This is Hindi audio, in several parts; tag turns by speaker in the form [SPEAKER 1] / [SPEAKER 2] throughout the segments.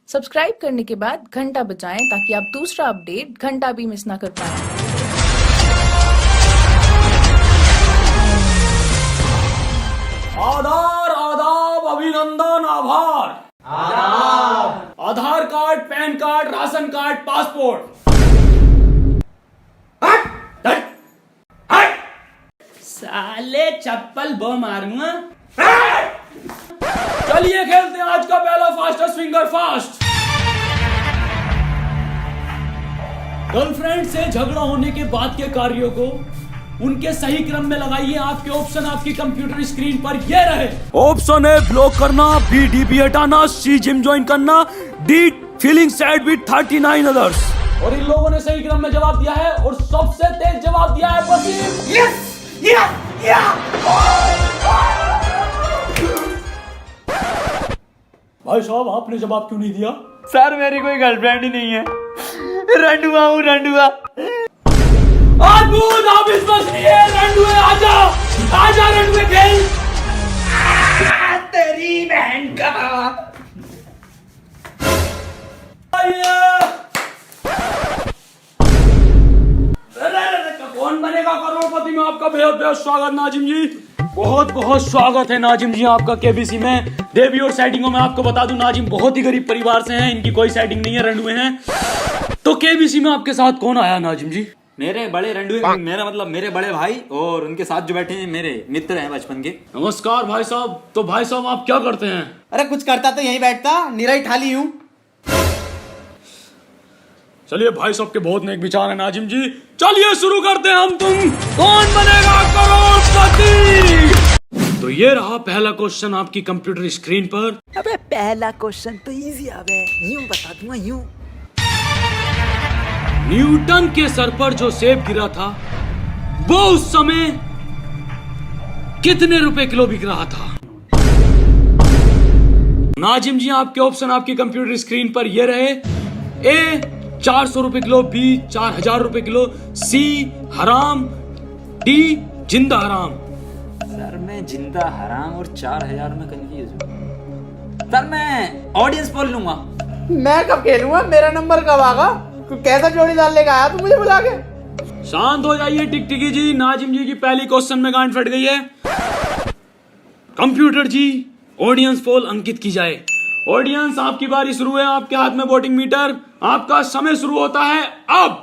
[SPEAKER 1] सब्सक्राइब करने के बाद घंटा बजाएं ताकि आप दूसरा अपडेट घंटा भी मिस ना कर पाएं।
[SPEAKER 2] आधार आदाब अभिनंदन आभार। Aadhaar card, PAN card, ration card, passport. हट हट हट साले चप्पल बो मारूंगा। चलिए खेलते हैं आज का पहला फास्टेस्ट फिंगर फास्ट। गर्लफ्रेंड से झगड़ा होने के बाद के कार्यों को उनके सही क्रम में लगाइए। आपके ऑप्शन आपकी कंप्यूटर स्क्रीन पर ये रहे। ऑप्शन ए ब्लॉक करना, बी डीपी हटाना, सी जिम ज्वाइन करना, D feeling sad with 39 others. और इन लोगों ने सही क्रम में जवाब दिया है और सबसे तेज जवाब दिया है वसीम। यस भाई साहब आपने जवाब क्यों नहीं दिया?
[SPEAKER 3] सर मेरी कोई गर्लफ्रेंड ही नहीं है, रंडुआ हूँ रंडुआ।
[SPEAKER 2] आप इस बस लिए रंडुए आजा रंडुए खेल।
[SPEAKER 3] तेरी बहन का
[SPEAKER 2] कौन बनेगा करोड़पति में आपका बेहद बेहद स्वागत नाजिम जी। बहुत बहुत स्वागत है नाजिम जी आपका केबीसी में। देवी और सेटिंगों में आपको बता दूं नाजिम बहुत ही गरीब परिवार से हैं, इनकी कोई सेटिंग नहीं है, रंडुए हैं। तो केबीसी में आपके साथ कौन आया नाजिम जी?
[SPEAKER 3] मेरे बड़े रंडुए, मेरा मतलब मेरे बड़े भाई और उनके साथ जो बैठे हैं मेरे मित्र हैं बचपन के।
[SPEAKER 2] नमस्कार भाई साहब। तो भाई साहब आप क्या करते हैं?
[SPEAKER 4] अरे कुछ करता तो यहीं बैठता, निराई ठाली हूँ।
[SPEAKER 2] चलिए भाई साहब के बहुत नेक विचार है नाजिम जी। चलिए शुरू करते हैं हम तुम कौन बनेगा करोड़पति। तो ये रहा पहला क्वेश्चन आपकी कंप्यूटर स्क्रीन पर।
[SPEAKER 5] अबे पहला क्वेश्चन तो इजी आवे, यूं बता दूंगा यूं।
[SPEAKER 2] न्यूटन के सर पर जो सेब गिरा था वो उस समय कितने रुपए किलो बिक रहा था? नाजिम जी आपके ऑप्शन आपकी कंप्यूटर स्क्रीन पर ये रहे। ए 400 रुपए किलो, बी 4000 रुपए किलो, सी हराम, डी जिंदा हराम।
[SPEAKER 3] सर मैं जिंदा हराम और 4000 में कंफ्यूज हूँ। सर मैं ऑडियंस पोल लूंगा।
[SPEAKER 4] मैं कब खेलूंगा? मेरा नंबर कब आगा? तू कैसा जोड़ी डाल लेगा आया तू मुझे बुला के?
[SPEAKER 2] शांत हो जाइए टिकटिकी जी। नाजिम जी की पहली क्वेश्चन में गांड फट गई है। कंप्यूटर जी ऑडियंस पोल अंकित की जाए। ऑडियंस आपकी बारी शुरू है। आपके हाथ में वोटिंग मीटर, आपका समय शुरू होता है अब।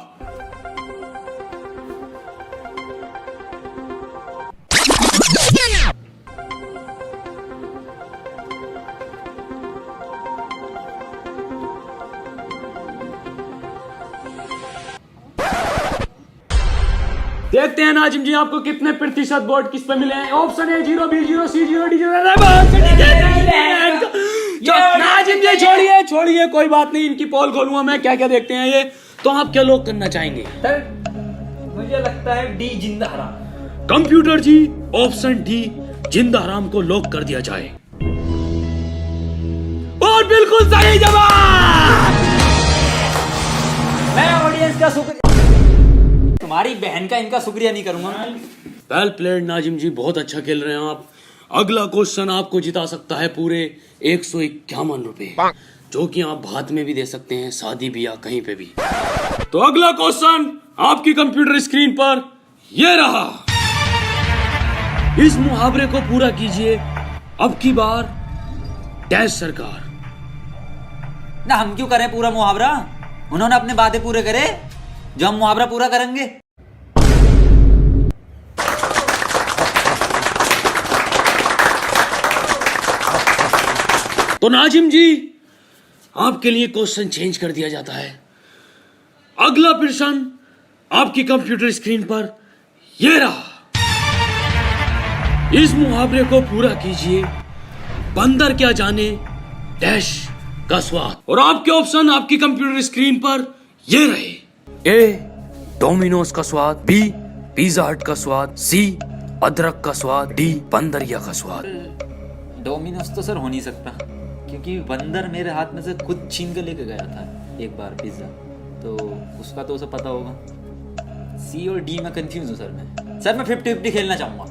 [SPEAKER 2] देखते हैं नाजिम जी आपको कितने प्रतिशत वोट किस पे मिले हैं। Option A 0, B 0, C 0, D 0। Nazim ji छोड़िए कोई बात नहीं, इनकी पोल खोलूंगा मैं। क्या क्या देखते हैं ये। तो आप क्या लोग करना चाहेंगे?
[SPEAKER 3] सर मुझे लगता है डी जिंदा हराम।
[SPEAKER 2] कंप्यूटर जी ऑप्शन डी जिंदा हराम को लॉक कर दिया जाए और बिल्कुल सही जवाब।
[SPEAKER 3] मैं ऑडियंस का शुक्रिया, तुम्हारी बहन का इनका शुक्रिया नहीं करूंगा।
[SPEAKER 2] वेल प्लेड नाजिम जी, बहुत अच्छा खेल रहे हैं आप। अगला क्वेश्चन आपको जिता सकता है पूरे 151 रुपए, जो कि आप भात में भी दे सकते हैं, शादी ब्याह कहीं पे भी। तो अगला क्वेश्चन आपकी कंप्यूटर स्क्रीन पर ये रहा। इस मुहावरे को पूरा कीजिए अब की बार डैश सरकार।
[SPEAKER 3] ना हम क्यों करें पूरा मुहावरा? उन्होंने अपने वादे पूरे करे जो हम मुहावरा पूरा करेंगे।
[SPEAKER 2] तो नाजिम जी आपके लिए क्वेश्चन चेंज कर दिया जाता है। अगला प्रश्न आपकी कंप्यूटर स्क्रीन पर यह रहा। इस मुहावरे को पूरा कीजिए बंदर क्या जाने डैश का स्वाद। और आपके ऑप्शन आपकी कंप्यूटर स्क्रीन पर ये रहे। ए डोमिनोज का स्वाद, बी पिज्जा हट का स्वाद, सी अदरक का स्वाद, डी बंदरिया का स्वाद।
[SPEAKER 3] डोमिनोज तो सर हो नहीं सकता क्योंकि बंदर मेरे हाथ में से खुद छीन के लेके गया था एक बार पिज्जा, तो उसका तो उसे पता होगा। सी और डी में कंफ्यूज हूँ सर मैं 50-50 खेलना चाहूंगा।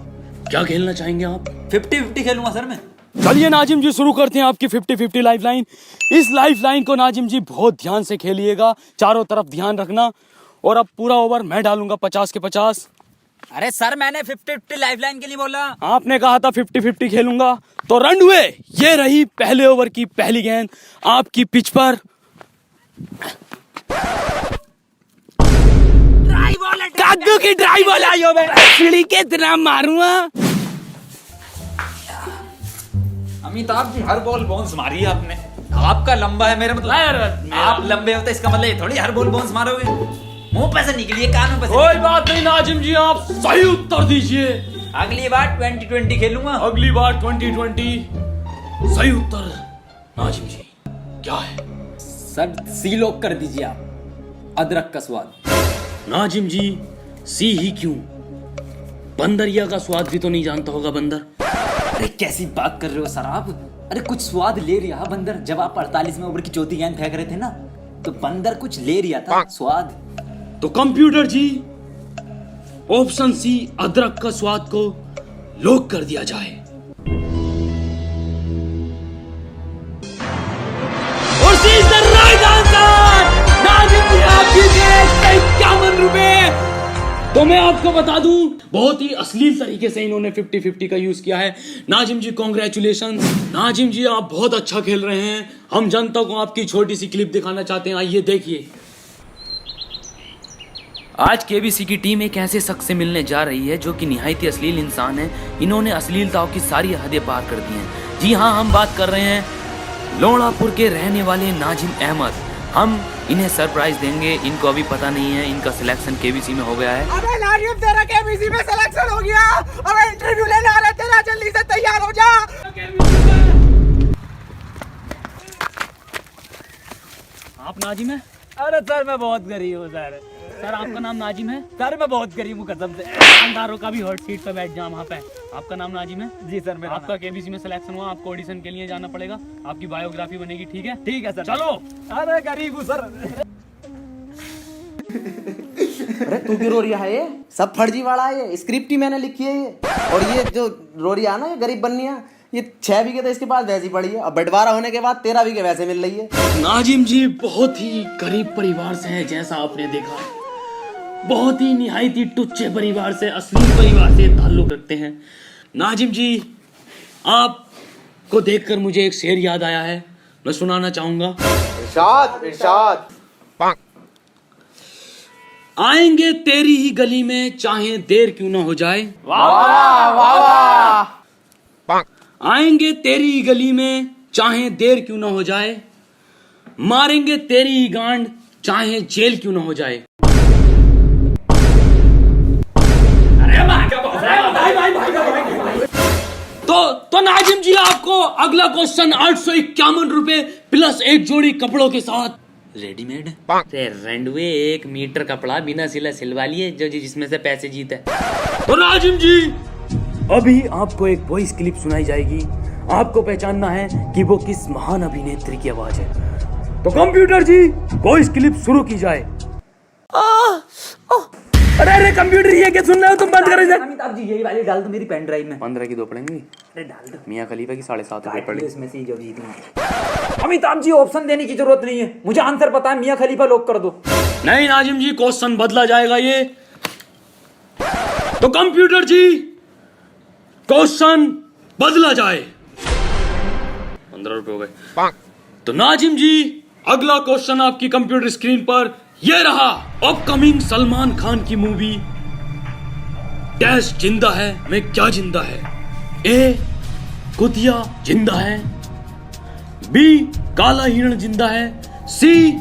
[SPEAKER 2] क्या खेलना चाहेंगे आप?
[SPEAKER 3] 50-50 खेलूंगा सर मैं।
[SPEAKER 2] चलिए नाजिम जी शुरू करते हैं आपकी 50-50 लाइफ लाइन। इस लाइफ लाइन को नाजिम जी बहुत ध्यान से खेलिएगा, चारों तरफ ध्यान रखना। और अब पूरा ओवर मैं डालूंगा 50 के 50।
[SPEAKER 5] अरे सर मैंने 50-50 लाइफलाइन के लिए बोला।
[SPEAKER 2] आपने कहा था 50-50 खेलूंगा, तो रन हुए। ये रही पहले ओवर की पहली गेंद आपकी पिच पर।
[SPEAKER 5] कद्दू की ड्राई बॉल आई हो, मैं सीढ़ी के इतना मारूंगा।
[SPEAKER 3] अमिताभ जी हर बॉल बाउंस मारी है आपने। आपका लंबा है, मेरा मतलब आप लंबे होते इसका मतलब ये थोड़ी हर बॉल बाउंस मारोगे। मुंह पे से निकली है, कानों पे से।
[SPEAKER 2] कोई बात नहीं नाजिम जी, आप सही उत्तर दीजिए।
[SPEAKER 3] अगली बार 2020 खेलूंगा।
[SPEAKER 2] अगली बार 2020। सही उत्तर नाजिम जी क्या है?
[SPEAKER 3] सर सी लॉक कर दीजिए आप, अदरक का स्वाद।
[SPEAKER 2] नाजिम जी सी ही क्यों? बंदरिया का स्वाद भी तो नहीं जानता होगा बंदर।
[SPEAKER 3] अरे कैसी बात कर रहे हो सर आप? अरे कुछ स्वाद ले रहा बंदर। जब आप 48वें ओवर की चौथी गेंद फेंक रहे थे ना, तो बंदर कुछ ले रहा था स्वाद।
[SPEAKER 2] तो कंप्यूटर जी ऑप्शन सी अदरक का स्वाद को लॉक कर दिया जाए। और C is the right answer. Nazim ji आप जीते 51 रुपए। तो मैं आपको बता दूं, बहुत ही अश्लील तरीके से इन्होंने 50-50 का यूज किया है। नाजिम जी कॉन्ग्रेचुलेशन। नाजिम जी आप बहुत अच्छा खेल रहे हैं। हम जनता को आपकी छोटी सी क्लिप दिखाना चाहते हैं, आइए देखिए।
[SPEAKER 6] आज केबीसी की टीम एक ऐसे शख्स से मिलने जा रही है जो कि निहायती अश्लील इंसान है। इन्होंने अश्लीलताओं की सारी हदें पार कर दी हैं। जी हाँ, हम बात कर रहे हैं लोणापुर के रहने वाले नाजिम अहमद। हम इन्हें सरप्राइज देंगे। इनको अभी पता नहीं है इनका सिलेक्शन केबीसी में हो गया है।
[SPEAKER 5] अबे नाजिम तेरा केबीसी में सिलेक्शन हो गया। अबे इंटरव्यू लेने आ रहे तेरा, जल्दी से तैयार हो जा।
[SPEAKER 2] आप नाजिम है?
[SPEAKER 5] अरे सर मैं बहुत गरीब हूँ सर।
[SPEAKER 2] सर आपका नाम नाजिम है?
[SPEAKER 5] सर मैं बहुत गरीब हूँ कसम से।
[SPEAKER 2] दुकानदारों का भी हॉट सीट पे बैठ जाओ वहाँ पे। आपका नाम नाजिम है?
[SPEAKER 5] जी सर मेरा
[SPEAKER 2] आपका केबीसी में सिलेक्शन हुआ, आपको ऑडिशन के लिए जाना पड़ेगा। आपकी बायोग्राफी बनेगी, ठीक है?
[SPEAKER 5] ठीक है सर।
[SPEAKER 2] चलो।
[SPEAKER 5] अरे गरीब हूँ सर।
[SPEAKER 4] अरे तू क्यों रो रही है? ये सब फर्जी वाला है, ये स्क्रिप्ट ही मैंने लिखी है ये। और ये जो रो रही है ना, ये गरीब बननी है, ये 6 बीघे तो इसके पास वैसी पड़ी है, और बंटवारा होने के बाद 13 बीघे वैसे मिल रही है।
[SPEAKER 2] नाजिम जी बहुत ही गरीब परिवार से हैं, जैसा आपने देखा। बहुत ही निहायती टुच्चे परिवार से, अश्लील परिवार से ताल्लुक रखते हैं। नाजिम जी आपको देखकर मुझे एक शेर याद आया है, मैं सुनाना चाहूंगा।
[SPEAKER 4] इरशाद इरशाद।
[SPEAKER 2] आएंगे तेरी ही गली में चाहे देर क्यों ना हो जाए।
[SPEAKER 4] वाह वाह वाह।
[SPEAKER 2] आएंगे तेरी ही गली में चाहे देर क्यों ना हो जाए, मारेंगे तेरी ही गांड चाहे जेल क्यों ना हो जाए। तो नाजिम जी आपको अगला क्वेश्चन 851 रुपए प्लस एक जोड़ी कपड़ों के साथ।
[SPEAKER 3] रेडीमेड
[SPEAKER 6] रेंडवे 1 मीटर कपड़ा बिना सिला सिलवा लिए, जो जिसमें से पैसे जीते।
[SPEAKER 2] तो नाजिम जी अभी आपको एक वॉइस क्लिप सुनाई जाएगी। आपको पहचानना है कि वो किस महान अभिनेत्री की आवाज है। तो कंप्यूटर जी वॉइस क्लिप शुरू की जाए। अरे अरे कंप्यूटर ये क्या सुन रहे हो तुम? बंद करो इसे।
[SPEAKER 3] अमिताभ जी यही वाली डाल दो मेरी पेन ड्राइव में।
[SPEAKER 2] 15 की 2 पड़ेंगी।
[SPEAKER 3] अरे डाल दो।
[SPEAKER 2] मियां खलीफा की 7.5 रुपए पड़ी।
[SPEAKER 3] इसमें से जो जीतूंगा। अमिताभ जी ऑप्शन देने की जरूरत नहीं है, मुझे आंसर पता है। मियां खलीफा लॉक कर दो।
[SPEAKER 2] नहीं नाजिम जी क्वेश्चन बदला जाएगा ये। तो कंप्यूटर जी क्वेश्चन बदला जाए। 15 रुपए हो गए। तो नाजिम जी अगला क्वेश्चन आपकी कंप्यूटर स्क्रीन पर ये रहा। अपकमिंग सलमान खान की मूवी डैश जिंदा है में क्या जिंदा है? ए कुतिया जिंदा है, बी काला हिरण जिंदा है, सी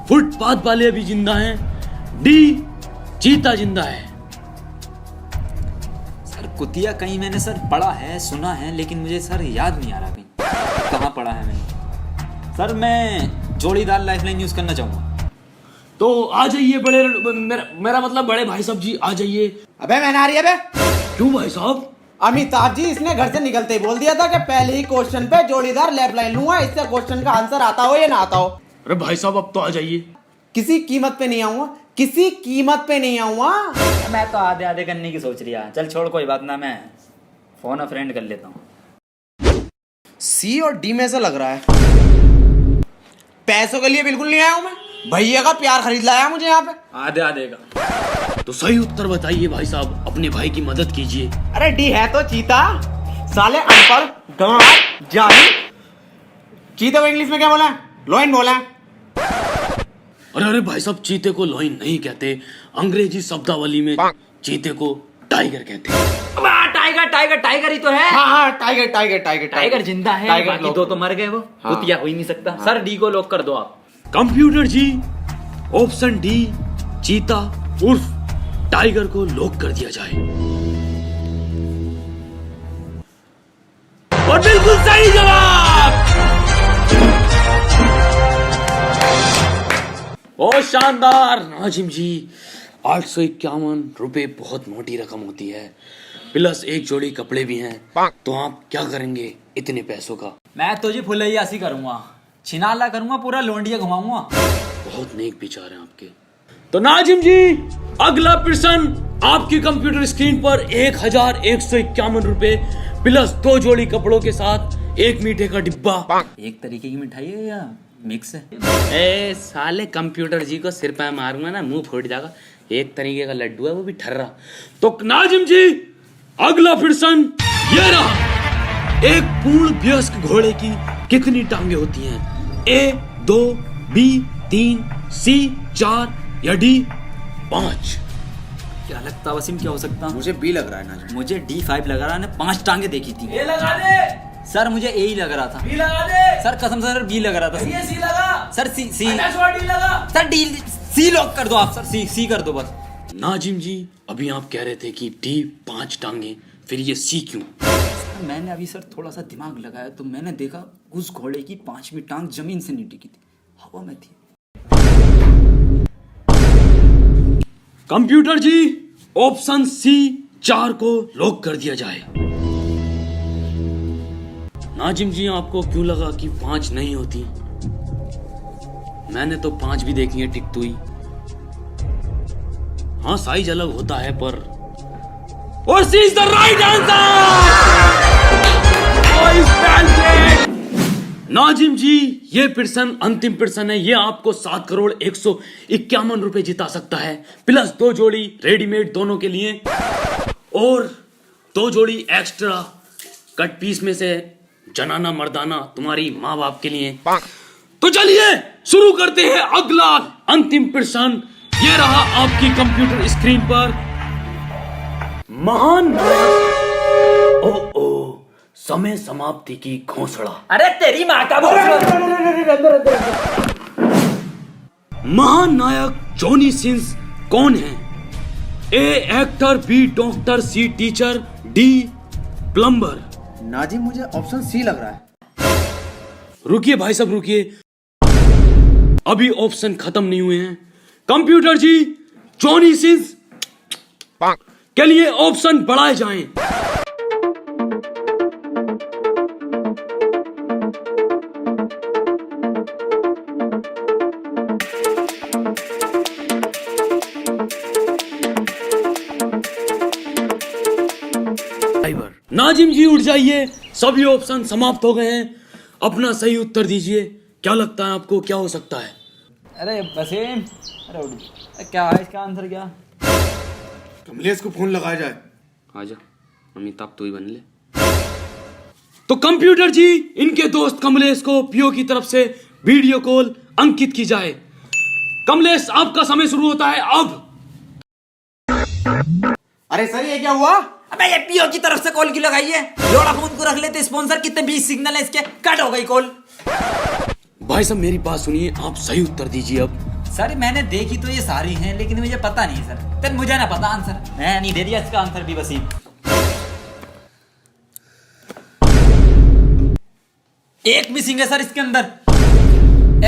[SPEAKER 2] फुटपाथ वाले भी जिंदा हैं, डी चीता जिंदा है।
[SPEAKER 3] सर कुतिया कहीं मैंने सर पढ़ा है, सुना है, लेकिन मुझे सर याद नहीं आ रहा कहीं कहाँ पढ़ा है मैंने। सर मैं जोड़ीदार लाइफलाइन यूज करना चाहूंगा।
[SPEAKER 2] तो आ जाइए बड़े मेरा मतलब बड़े भाई साहब जी आ जाइए।
[SPEAKER 4] अबे मैं ना रही है बे।
[SPEAKER 2] क्यों भाई साहब?
[SPEAKER 4] अमिताभ जी इसने घर से निकलते ही बोल दिया था कि पहले ही क्वेश्चन पे जोड़ीदार लैप लाइन लूंगा, इससे क्वेश्चन का आंसर आता हो या ना आता हो।
[SPEAKER 2] अरे भाई साहब अब तो आ जाइए।
[SPEAKER 4] किसी कीमत पे नहीं आऊंगा, किसी कीमत पे नहीं आऊंगा।
[SPEAKER 3] मैं तो आधे आधे करने की सोच रही है। चल छोड़ कोई बात ना, मैं फोन अ फ्रेंड कर लेता हूँ।
[SPEAKER 4] सी और डी में से लग रहा है। पैसों के लिए बिल्कुल नहीं आया हूं मैं, भैया का प्यार खरीद लाया मुझे यहाँ पे।
[SPEAKER 2] आधे आधे का। तो सही उत्तर बताइए भाई साहब, अपने भाई की मदद कीजिए।
[SPEAKER 4] अरे डी है तो चीता, साले अनपढ़ गंवार जाहिल। चीते को इंग्लिश में क्या बोला है? लोइन बोला है।
[SPEAKER 2] अरे अरे भाई साहब, चीते को लोइन नहीं कहते, अंग्रेजी शब्दावली में चीते को टाइगर कहते हैं।
[SPEAKER 3] टाइगर टाइगर टाइगर ही तो है।
[SPEAKER 4] हाँ टाइगर टाइगर टाइगर
[SPEAKER 3] टाइगर जिंदा है,
[SPEAKER 4] टाइगर
[SPEAKER 3] बाकी
[SPEAKER 4] लोग।
[SPEAKER 3] दो तो मर गए, वो कुतिया हो ही नहीं सकता। सर डी को लॉक कर दो आप।
[SPEAKER 2] कंप्यूटर जी, ऑप्शन डी चीता उर्फ टाइगर को लॉक कर दिया जाए। और बिल्कुल सही जवाब। ओ शानदार नाजिम जी, 851 रुपए बहुत मोटी रकम होती है, प्लस एक जोड़ी कपड़े भी हैं, तो आप क्या करेंगे इतने पैसों का?
[SPEAKER 3] मैं तो जी फुलैयासी करूंगा, छिनाला करूंगा, पूरा लोंडिया घुमाऊंगा।
[SPEAKER 2] बहुत नेक विचार हैं आपके। तो नाजिम जी, अगला प्रश्न आपकी कंप्यूटर स्क्रीन पर 1151 रुपए प्लस 2 जोड़ी कपड़ों के साथ एक मीठे का डिब्बा।
[SPEAKER 3] एक तरीके की मिठाई है या मिक्स है?
[SPEAKER 6] ए साले कंप्यूटर जी को सिर पे मारूंगा ना, मुंह फूट जाएगा। एक तरीके का लड्डू है, वो भी ठर्रा।
[SPEAKER 2] तो नाजिम जी, अगला प्रश्न ये रहा। एक पूर्ण वयस्क घोड़े की कितनी टांगे होती हैं? ए 2, बी 3, सी 4 या डी 5?
[SPEAKER 3] क्या लगता वसीम, क्या हो सकता?
[SPEAKER 4] मुझे बी लग रहा है ना।
[SPEAKER 3] मुझे D5 लग रहा है, 5 टांगे देखी थी।
[SPEAKER 2] ए लगा दे,
[SPEAKER 3] सर मुझे ए ही लग रहा था।
[SPEAKER 2] बी लगा दे,
[SPEAKER 3] सर कसम से सर बी लग रहा था।
[SPEAKER 2] ये सी लगा,
[SPEAKER 3] सर सी सी
[SPEAKER 2] डी लगा।
[SPEAKER 3] सर डी सी लॉक कर दो आप। सर सी सी कर दो बस।
[SPEAKER 2] नाजिम जी, अभी आप कह रहे थे कि डी 5 टांगे, फिर ये सी क्यों?
[SPEAKER 3] मैंने अभी सर थोड़ा सा दिमाग लगाया तो मैंने देखा उस घोड़े की 5वीं टांग जमीन से नहीं टिकी थी, हवा में थी।
[SPEAKER 2] कंप्यूटर जी, ऑप्शन सी 4 को लॉक कर दिया जाए। नाजिम जी, आपको क्यों लगा कि 5 नहीं होती? मैंने तो 5 भी देखी है टिकती हुई। हाँ, साइज अलग होता है पर। और C is the right answer. Nazim ji, ये प्रश्न अंतिम प्रश्न है। ये आपको 7,151 रुपए जिता सकता है, प्लस 2 जोड़ी रेडीमेड दोनों के लिए और 2 जोड़ी एक्स्ट्रा कट पीस में से जनाना मर्दाना तुम्हारी माँ बाप के लिए। तो चलिए शुरू करते हैं अगला अंतिम प्रश्न। ये रहा आपकी कंप्यूटर स्क्रीन पर। महान नायक, ओ समय समाप्ति की घोषणा।
[SPEAKER 3] अरे तेरी माँ का
[SPEAKER 2] महान नायक जॉनी सिंस कौन है? A actor, B doctor, C teacher, D plumber.
[SPEAKER 4] Nazim, मुझे ऑप्शन सी लग रहा है।
[SPEAKER 2] रुकिए भाई साहब, रुकिए, अभी ऑप्शन खत्म नहीं हुए हैं। कंप्यूटर जी, जॉनी सिंस के लिए ऑप्शन बढ़ाए जाएं। नाजिम जी, उठ जाइए, सभी ऑप्शन समाप्त हो गए हैं। अपना सही उत्तर दीजिए। क्या लगता है आपको, क्या हो सकता है?
[SPEAKER 3] अरे वसीम, अरे उठ। क्या है इसका आंसर? क्या
[SPEAKER 4] कमलेश को फोन लगाया जाए।
[SPEAKER 6] आजा अमिताभ, तू ही बन ले।
[SPEAKER 2] तो कंप्यूटर जी, इनके दोस्त कमलेश को पीओ की तरफ से वीडियो कॉल अंकित की जाए। कमलेश, आपका समय शुरू होता है अब।
[SPEAKER 4] अरे सर, ये क्या हुआ?
[SPEAKER 3] अबे ये पीओ की तरफ से कॉल क्यों लगाई है? लोड़ा फोन को रख लेते स्पॉन्सर, कितने 20 सिग्नल है इसके, कट हो गई कॉल।
[SPEAKER 2] भाई साहब, मेरी बात सुनिए, आप सही उत्तर दीजिए अब।
[SPEAKER 3] सर मैंने देखी तो ये सारी हैं, लेकिन मुझे पता नहीं सर। तो मुझे ना पता आंसर, मैं नहीं दे दिया इसका आंसर भी। वसीम, एक मिसिंग है सर इसके अंदर,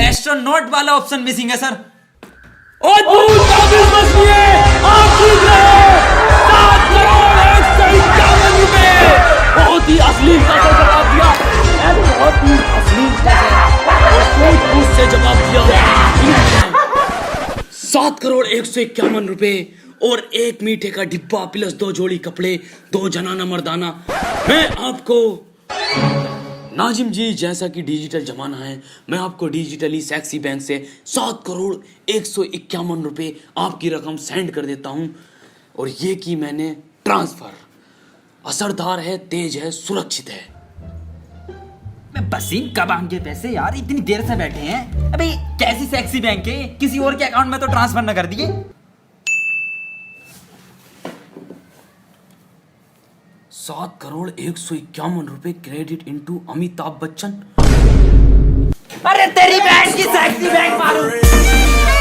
[SPEAKER 3] एस्ट्रोनॉट वाला ऑप्शन मिसिंग है सर।
[SPEAKER 2] बहुत ही अश्लीलता से जवाब दिया, बहुत ही अश्लीलता से जवाब दिया। 7,151 रुपए और एक मीठे का डिब्बा प्लस 2 जोड़ी कपड़े, 2 जनाना मर्दाना। मैं आपको
[SPEAKER 6] नाजिम जी, जैसा कि डिजिटल जमाना है, मैं आपको डिजिटली सेक्सी बैंक से 7 करोड़ 151 रुपए आपकी रकम सेंड कर देता हूं। और ये की मैंने ट्रांसफर। असरदार है, तेज है, सुरक्षित है।
[SPEAKER 7] मैं बसीन कब आएंगे पैसे यार, इतनी देर से बैठे हैं। अबे कैसी सेक्सी बैंक है, किसी और के अकाउंट में तो ट्रांसफर न कर दिए।
[SPEAKER 6] 7 करोड़ 151 रुपए क्रेडिट इनटू अमिताभ बच्चन।
[SPEAKER 7] अरे तेरी बैंक की सेक्सी बैंक मालूम।